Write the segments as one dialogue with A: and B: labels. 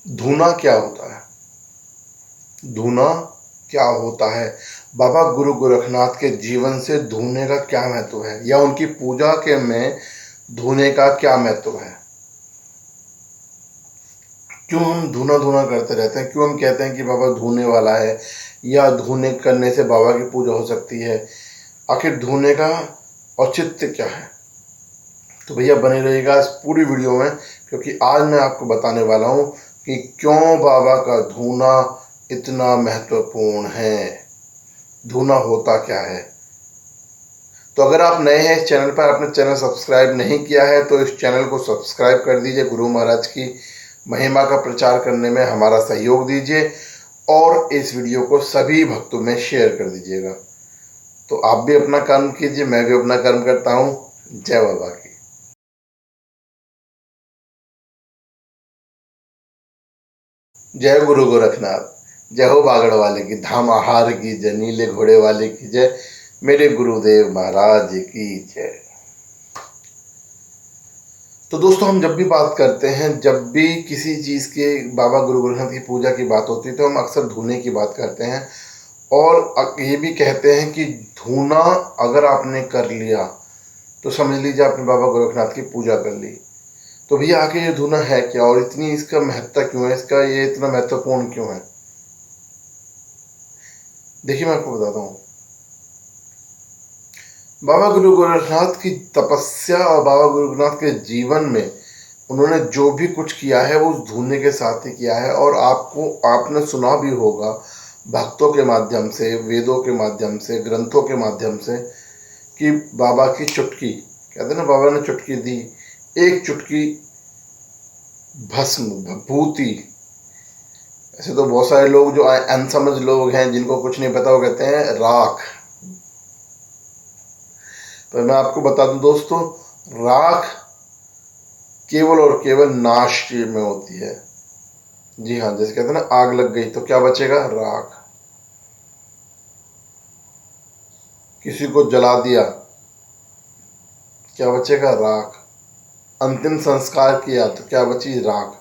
A: धूना क्या होता है? धूना क्या होता है? बाबा गुरु गोरखनाथ के जीवन से धूने का क्या महत्व है, या उनकी पूजा के में धूने का क्या महत्व है? क्यों हम धूना धूना करते रहते हैं? क्यों हम कहते हैं कि बाबा धूने वाला है, या धूने करने से बाबा की पूजा हो सकती है? आखिर धूने का औचित्य क्या है? तो भैया बने रहिएगा इस पूरी वीडियो में, क्योंकि आज मैं आपको बताने वाला हूँ कि क्यों बाबा का धूना इतना महत्वपूर्ण है, धूना होता क्या है। तो अगर आप नए हैं इस चैनल पर, आपने चैनल सब्सक्राइब नहीं किया है तो इस चैनल को सब्सक्राइब कर दीजिए। गुरु महाराज की महिमा का प्रचार करने में हमारा सहयोग दीजिए और इस वीडियो को सभी भक्तों में शेयर कर दीजिएगा। तो आप भी अपना कर्म कीजिए, मैं भी अपना कर्म करता हूँ। जय बाबा की। जय गुरु गोरखनाथ, जय हो बागड़ वाले की, धाम आहार की जय, नीले घोड़े वाले की जय, मेरे गुरुदेव महाराज की जय। तो दोस्तों, हम जब भी बात करते हैं, जब भी किसी चीज़ के बाबा गुरु गोरखनाथ की पूजा की बात होती है तो हम अक्सर धूने की बात करते हैं, और ये भी कहते हैं कि धूना अगर आपने कर लिया तो समझ लीजिए आपने बाबा गोरखनाथ की पूजा कर ली। तो भैया आखिर ये धूना है क्या, और इतनी इसका महत्ता क्यों है, इसका ये इतना महत्वपूर्ण क्यों है? देखिए मैं आपको बताता हूँ। बाबा गुरु गोरखनाथ की तपस्या और बाबा गुरु गोरखनाथ के जीवन में उन्होंने जो भी कुछ किया है वो उस धूने के साथ ही किया है। और आपने सुना भी होगा भक्तों के माध्यम से, वेदों के माध्यम से, ग्रंथों के माध्यम से, कि बाबा की चुटकी, कहते हैं ना, बाबा ने चुटकी दी, एक चुटकी भस्म भभूति। ऐसे तो बहुत सारे लोग जो अनसमझ लोग हैं, जिनको कुछ नहीं पता, वो कहते हैं राख। पर मैं आपको बता दूं दोस्तों, राख केवल और केवल नाश में होती है। जी हाँ, जैसे कहते हैं ना, आग लग गई तो क्या बचेगा? राख। किसी को जला दिया, क्या बचेगा? राख। अंतिम संस्कार किया तो क्या बची? राख।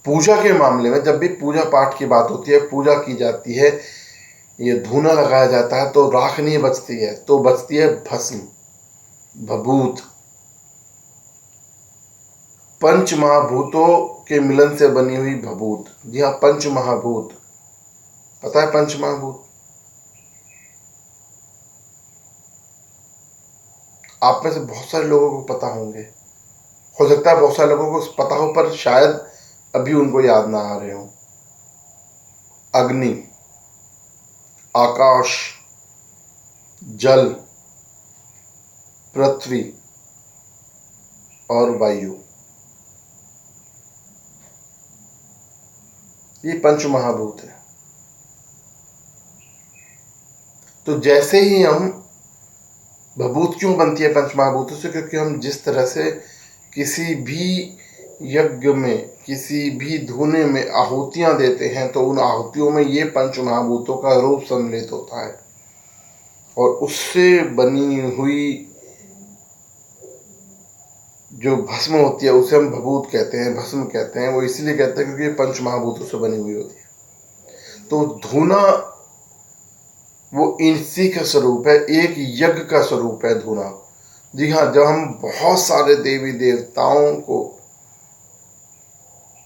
A: पूजा के मामले में जब भी पूजा पाठ की बात होती है, पूजा की जाती है, ये धूना लगाया जाता है, तो राख नहीं बचती है, तो बचती है भस्म, भभूत। पंच महाभूतों के मिलन से बनी हुई भभूत। जी हाँ, पंच महाभूत। पता है पंच महाभूत? आप में से बहुत सारे लोगों को पता होंगे, हो सकता है बहुत सारे लोगों को पता हो, पर शायद अभी उनको याद ना आ रहे हो। अग्नि, आकाश, जल, पृथ्वी और वायु, ये पंच महाभूत है। तो जैसे ही हम, भभूत क्यों बनती है पंच महाभूतों से? क्योंकि हम जिस तरह से किसी भी यज्ञ में, किसी भी धूने में आहुतियां देते हैं, तो उन आहुतियों में ये पंच महाभूतों का रूप सम्मिलित होता है, और उससे बनी हुई जो भस्म होती है उसे हम भभूत कहते हैं, भस्म कहते हैं। वो इसलिए कहते हैं क्योंकि ये पंच महाभूतों से बनी हुई होती है। तो धूना वो इसी का स्वरूप है, एक यज्ञ का स्वरूप है धूना। जी हाँ, जब हम बहुत सारे देवी देवताओं को,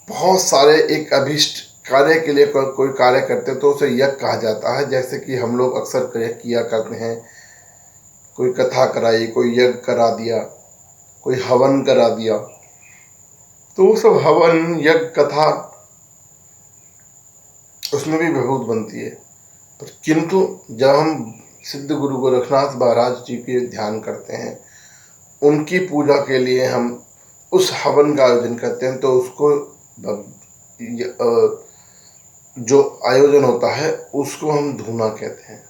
A: बहुत सारे एक अभिष्ट कार्य के लिए कोई कार्य करते हैं तो उसे यज्ञ कहा जाता है। जैसे कि हम लोग अक्सर किया करते हैं, कोई कथा कराई, कोई यज्ञ करा दिया, कोई हवन करा दिया, तो वो सब हवन, यज्ञ, कथा, उसमें भी विभूत बनती है। पर किंतु जब हम सिद्ध गुरु गोरखनाथ महाराज जी के ध्यान करते हैं, उनकी पूजा के लिए हम उस हवन का आयोजन करते हैं, तो उसको जो आयोजन होता है उसको हम धूना कहते हैं।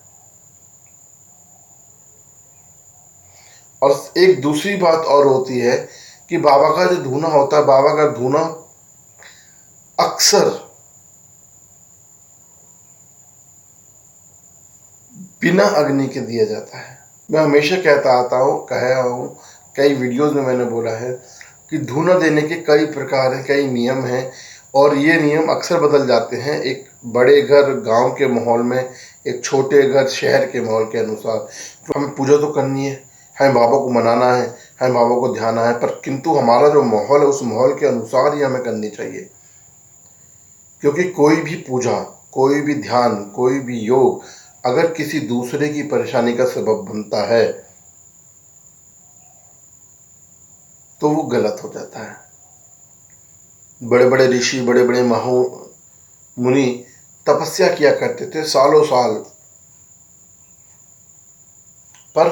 A: और एक दूसरी बात और होती है कि बाबा का जो धूना होता है, बाबा का धूना अक्सर बिना अग्नि के दिया जाता है। मैं हमेशा कहता आता हूँ, कहा हूँ, कई वीडियोस में मैंने बोला है, कि धूना देने के कई प्रकार हैं, कई नियम हैं और ये नियम अक्सर बदल जाते हैं एक बड़े घर गांव के माहौल में, एक छोटे घर शहर के माहौल के अनुसार। तो हमें पूजा तो करनी है, हमें बाबा को मनाना है, हमें बाबा को ध्याना है, पर किंतु हमारा जो माहौल है उस माहौल के अनुसार ही हमें करनी चाहिए। क्योंकि कोई भी पूजा, कोई भी ध्यान, कोई भी योग अगर किसी दूसरे की परेशानी का सबब बनता है तो वो गलत हो जाता है। बड़े बड़े ऋषि, बड़े बड़े मुनि तपस्या किया करते थे सालों साल, पर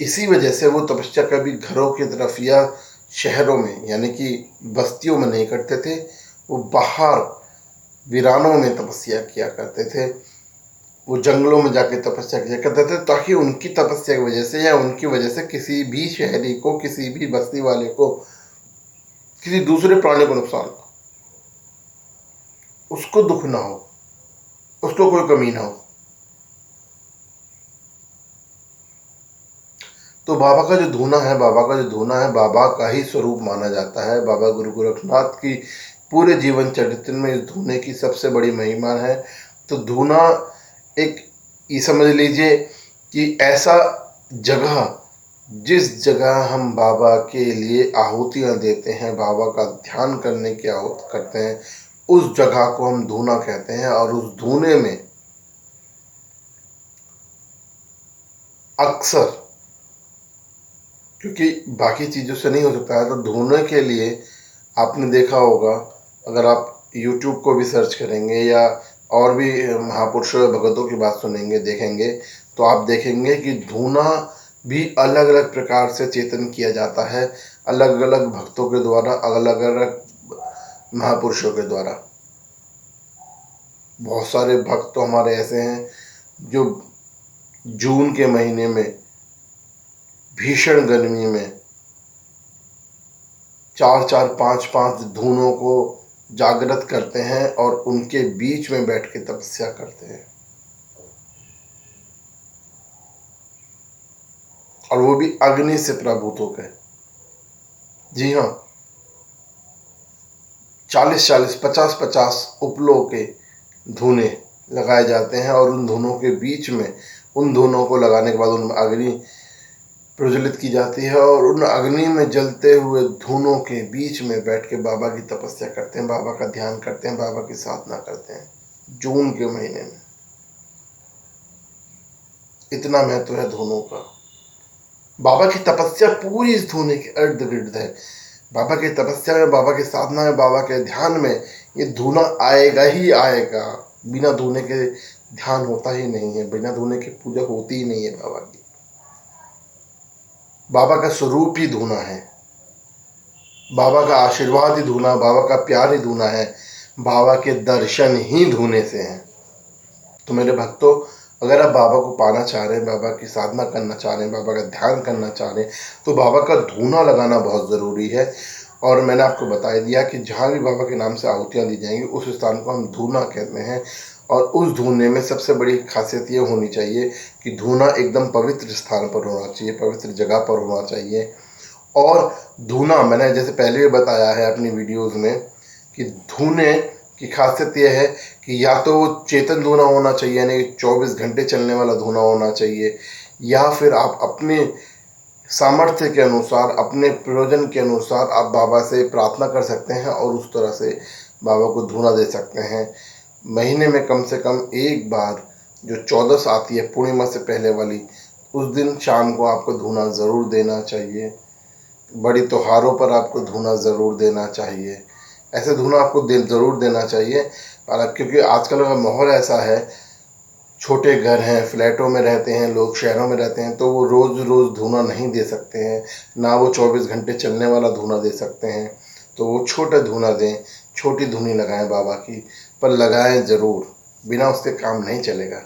A: इसी वजह से वो तपस्या कभी घरों की तरफ या शहरों में यानी कि बस्तियों में नहीं करते थे, वो बाहर वीरानों में तपस्या किया करते थे, वो जंगलों में जाके तपस्या किया करते थे, ताकि उनकी तपस्या की वजह से या उनकी वजह से किसी भी शहरी को, किसी भी बस्ती वाले को, किसी दूसरे प्राणी को नुकसान हो, उसको दुख ना हो, उसको कोई कमी ना हो। तो बाबा का जो धूना है, बाबा का ही स्वरूप माना जाता है। बाबा गुरु गोरखनाथ की पूरे जीवन चरित्र में इस धूने की सबसे बड़ी महिमा है। तो धूना एक, ये समझ लीजिए कि ऐसा जगह, जिस जगह हम बाबा के लिए आहुतियाँ देते हैं, बाबा का ध्यान करने की आहुति करते हैं, उस जगह को हम धूना कहते हैं। और उस धूने में अक्सर, क्योंकि बाकी चीज़ों से नहीं हो सकता है, तो धूने के लिए आपने देखा होगा, अगर आप YouTube को भी सर्च करेंगे या और भी महापुरुषों भगतों की बात सुनेंगे, देखेंगे, तो आप देखेंगे कि धूना भी अलग अलग प्रकार से चेतन किया जाता है, अलग अलग भक्तों के द्वारा, अलग अलग महापुरुषों के द्वारा। बहुत सारे भक्त तो हमारे ऐसे हैं जो जून के महीने में भीषण गर्मी में 4-4, 5-5 धूनों को जागृत करते हैं और उनके बीच में बैठ के तपस्या करते हैं, और वो भी अग्नि से प्रभावित होकर। जी हाँ, 40-40, 50-50 उपलों के धूने लगाए जाते हैं और उन धूनों के बीच में, उन धूनों को लगाने के बाद उनमें अग्नि प्रज्वलित की जाती है और उन अग्नि में जलते हुए धूनों के बीच में बैठ के बाबा की तपस्या करते हैं, बाबा का ध्यान करते हैं, बाबा की साधना करते हैं। जून के महीने में इतना महत्व है धूनों का। बाबा की तपस्या पूरी इस धूने के इर्द गिर्द है। बाबा की तपस्या में, बाबा की साधना में, बाबा के ध्यान में ये धूना आएगा ही आएगा। बिना धूने के ध्यान होता ही नहीं है, बिना धूने की पूजा होती ही नहीं है बाबा की। बाबा का स्वरूप ही धूना है, बाबा का आशीर्वाद ही धूना, बाबा का प्यार ही धूना है, बाबा के दर्शन ही धूने से हैं। तो मेरे भक्तों, अगर आप बाबा को पाना चाह रहे हैं, बाबा की साधना करना चाह रहे हैं, बाबा का ध्यान करना चाह रहे हैं, तो बाबा का धूना लगाना बहुत ज़रूरी है। और मैंने आपको बता दिया कि जहाँ भी बाबा के नाम से आहुतियाँ दी जाएंगी उस स्थान को हम धूना कहते हैं। और उस धूने में सबसे बड़ी खासियत ये होनी चाहिए कि धूना एकदम पवित्र स्थान पर होना चाहिए, पवित्र जगह पर होना चाहिए। और धूना, मैंने जैसे पहले भी बताया है अपनी वीडियोज़ में, कि धूने की खासियत यह है कि या तो वो चेतन धूना होना चाहिए, यानी 24 घंटे चलने वाला धूना होना चाहिए, या फिर आप अपने सामर्थ्य के अनुसार, अपने प्रयोजन के अनुसार आप बाबा से प्रार्थना कर सकते हैं और उस तरह से बाबा को धूना दे सकते हैं। महीने में कम से कम एक बार, जो 14 आती है पूर्णिमा से पहले वाली, उस दिन शाम को आपको धूना ज़रूर देना चाहिए। बड़ी त्योहारों पर आपको धूना ज़रूर देना चाहिए। ऐसे धूना आपको ज़रूर देना चाहिए। और क्योंकि आजकल का माहौल ऐसा है, छोटे घर हैं, फ्लैटों में रहते हैं लोग, शहरों में रहते हैं, तो वो रोज़ रोज़ धूना नहीं दे सकते हैं, ना वो 24 घंटे चलने वाला धूना दे सकते हैं। तो वो छोटा धूना दें, छोटी धुनी लगाएं बाबा की, पर लगाएं ज़रूर, बिना उसके काम नहीं चलेगा।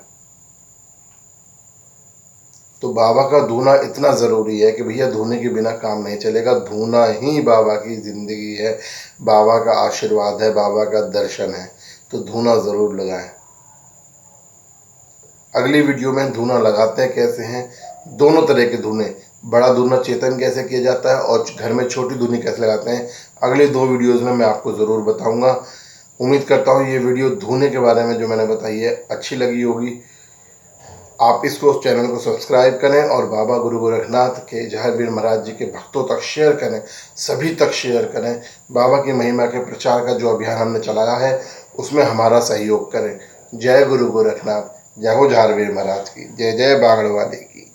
A: तो बाबा का धूना इतना ज़रूरी है कि भैया धूने के बिना काम नहीं चलेगा। धूना ही बाबा की ज़िंदगी है, बाबा का आशीर्वाद है, बाबा का दर्शन है। तो धूना ज़रूर लगाएं। अगली वीडियो में धूना लगाते हैं कैसे हैं, दोनों तरह के धूने, बड़ा धूना चेतन कैसे किया जाता है और घर में छोटी धुनी कैसे लगाते हैं, अगले 2 वीडियोज़ में मैं आपको ज़रूर बताऊंगा। उम्मीद करता हूँ ये वीडियो धूने के बारे में जो मैंने बताई है अच्छी लगी होगी। आप इसको उस चैनल को सब्सक्राइब करें और बाबा गुरु गोरखनाथ के जहांगीर महाराज जी के भक्तों तक शेयर करें, सभी तक शेयर करें। बाबा की महिमा के प्रचार का जो अभियान हमने चलाया है उसमें हमारा सहयोग करें। जय गुरु गोरखनाथ, जय हो जहांगीर महाराज की, जय जय बागड़ वाले की।